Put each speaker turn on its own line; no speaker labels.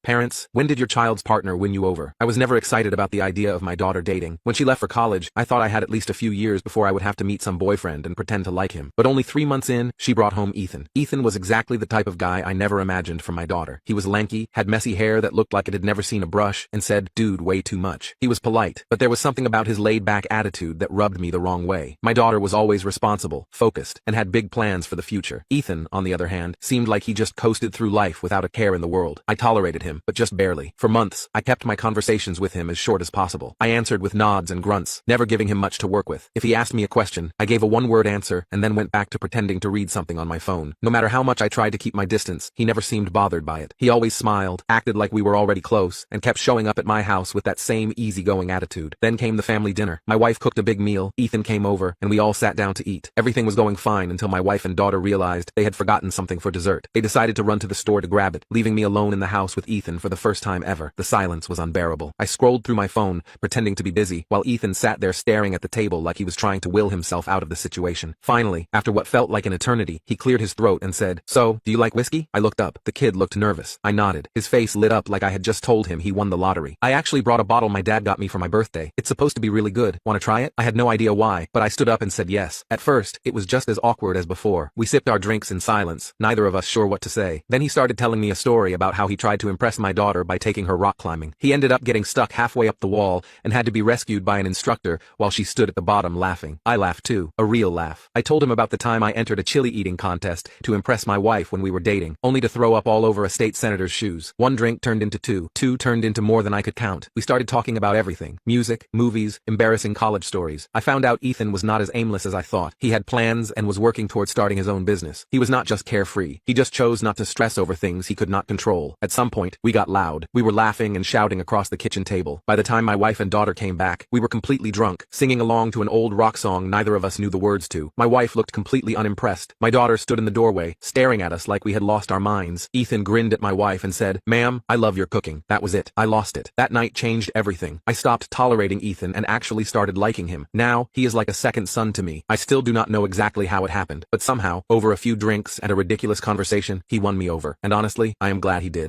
Parents, when did your child's partner win you over? I was never excited about the idea of my daughter dating. When she left for college, I thought I had at least a few years before I would have to meet some boyfriend and pretend to like him. But only 3 months in, she brought home Ethan. Ethan was exactly the type of guy I never imagined for my daughter. He was lanky, had messy hair that looked like it had never seen a brush, and said, "Dude, way too much." He was polite, but there was something about his laid-back attitude that rubbed me the wrong way. My daughter was always responsible, focused, and had big plans for the future. Ethan, on the other hand, seemed like he just coasted through life without a care in the world. I tolerated him, but just barely. For months, I kept my conversations with him as short as possible. I answered with nods and grunts, never giving him much to work with. If he asked me a question, I gave a one-word answer and then went back to pretending to read something on my phone. No matter how much I tried to keep my distance, he never seemed bothered by it. He always smiled, acted like we were already close, and kept showing up at my house with that same easygoing attitude. Then came the family dinner. My wife cooked a big meal, Ethan came over, and we all sat down to eat. Everything was going fine until my wife and daughter realized they had forgotten something for dessert. They decided to run to the store to grab it, leaving me alone in the house with Ethan for the first time ever. The silence was unbearable. I scrolled through my phone, pretending to be busy, while Ethan sat there staring at the table like he was trying to will himself out of the situation. Finally, after what felt like an eternity, he cleared his throat and said, "So, do you like whiskey?" I looked up. The kid looked nervous. I nodded. His face lit up like I had just told him he won the lottery. "I actually brought a bottle my dad got me for my birthday. It's supposed to be really good. Want to try it?" I had no idea why, but I stood up and said yes. At first, it was just as awkward as before. We sipped our drinks in silence, neither of us sure what to say. Then he started telling me a story about how he tried to impress my daughter by taking her rock climbing. He ended up getting stuck halfway up the wall and had to be rescued by an instructor while she stood at the bottom laughing. I laughed too, a real laugh. I told him about the time I entered a chili eating contest to impress my wife when we were dating, only to throw up all over a state senator's shoes. One drink turned into two turned into more than I could count. We started talking about everything: music, movies, embarrassing college stories. I found out Ethan was not as aimless as I thought. He had plans and was working towards starting his own business. He was not just carefree. He just chose not to stress over things he could not control. At some point, we got loud. We were laughing and shouting across the kitchen table. By the time my wife and daughter came back, we were completely drunk, singing along to an old rock song neither of us knew the words to. My wife looked completely unimpressed. My daughter stood in the doorway, staring at us like we had lost our minds. Ethan grinned at my wife and said, "Ma'am, I love your cooking." That was it. I lost it. That night changed everything. I stopped tolerating Ethan and actually started liking him. Now, he is like a second son to me. I still do not know exactly how it happened, but somehow, over a few drinks and a ridiculous conversation, he won me over. And honestly, I am glad he did.